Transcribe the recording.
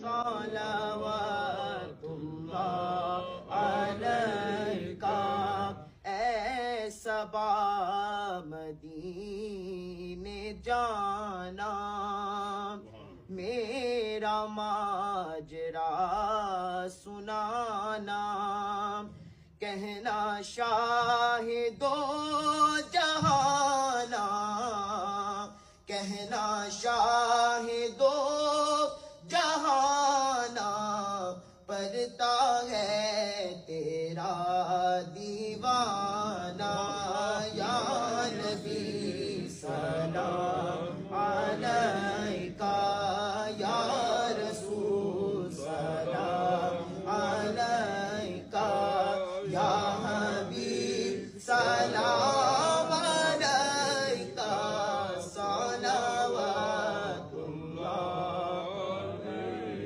صلوات اللہ علیکہ اے صبا مدینے جانا میرا ماجرا سنانا کہنا شاہدو جہانا کہنا شاہدو